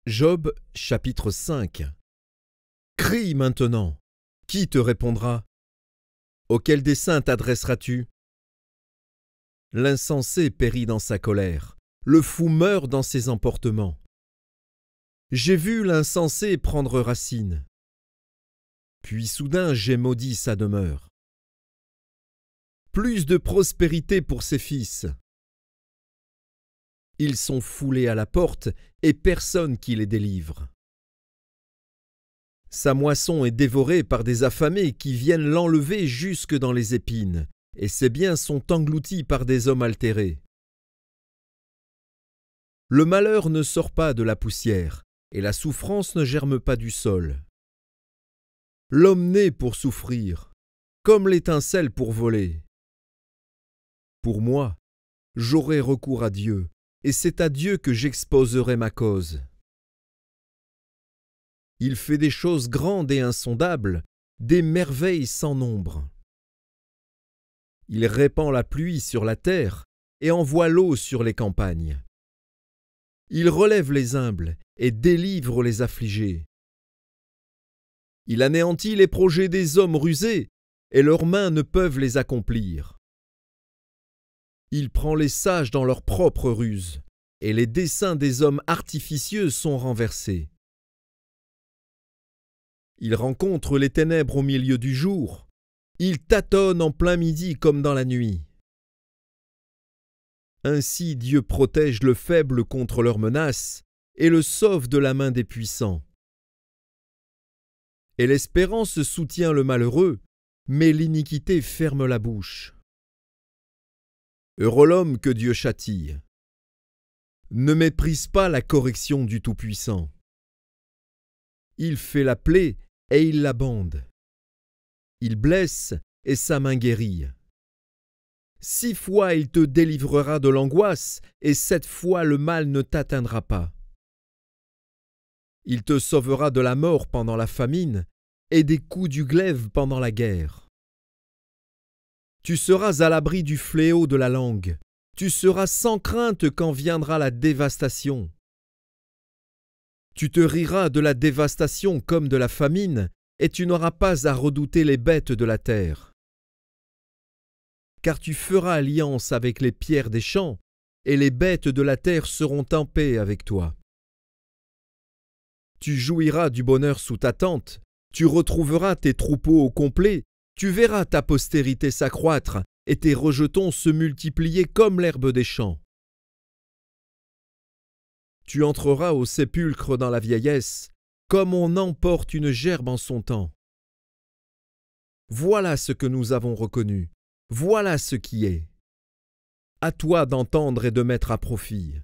Job chapitre 5. Crie maintenant. Qui te répondra? Auquel dessein t'adresseras-tu? L'insensé périt dans sa colère, le fou meurt dans ses emportements. J'ai vu l'insensé prendre racine. Puis soudain j'ai maudit sa demeure. Plus de prospérité pour ses fils. Ils sont foulés à la porte et personne qui les délivre. Sa moisson est dévorée par des affamés qui viennent l'enlever jusque dans les épines, et ses biens sont engloutis par des hommes altérés. Le malheur ne sort pas de la poussière, et la souffrance ne germe pas du sol. L'homme naît pour souffrir, comme l'étincelle pour voler. Pour moi, j'aurai recours à Dieu, et c'est à Dieu que j'exposerai ma cause. Il fait des choses grandes et insondables, des merveilles sans nombre. Il répand la pluie sur la terre et envoie l'eau sur les campagnes. Il relève les humbles et délivre les affligés. Il anéantit les projets des hommes rusés et leurs mains ne peuvent les accomplir. Il prend les sages dans leurs propres ruses et les desseins des hommes artificieux sont renversés. Il rencontre les ténèbres au milieu du jour. Il tâtonne en plein midi comme dans la nuit. Ainsi Dieu protège le faible contre leurs menaces et le sauve de la main des puissants. Et l'espérance soutient le malheureux, mais l'iniquité ferme la bouche. Heureux l'homme que Dieu châtie. Ne méprise pas la correction du Tout-Puissant. Il fait la plaie et il la bande. Il blesse et sa main guérit. 6 fois il te délivrera de l'angoisse et 7 fois le mal ne t'atteindra pas. Il te sauvera de la mort pendant la famine et des coups du glaive pendant la guerre. Tu seras à l'abri du fléau de la langue. Tu seras sans crainte quand viendra la dévastation. Tu te riras de la dévastation comme de la famine, et tu n'auras pas à redouter les bêtes de la terre. Car tu feras alliance avec les pierres des champs, et les bêtes de la terre seront en paix avec toi. Tu jouiras du bonheur sous ta tente, tu retrouveras tes troupeaux au complet, tu verras ta postérité s'accroître, et tes rejetons se multiplier comme l'herbe des champs. Tu entreras au sépulcre dans la vieillesse, comme on emporte une gerbe en son temps. Voilà ce que nous avons reconnu, voilà ce qui est. À toi d'entendre et de mettre à profit.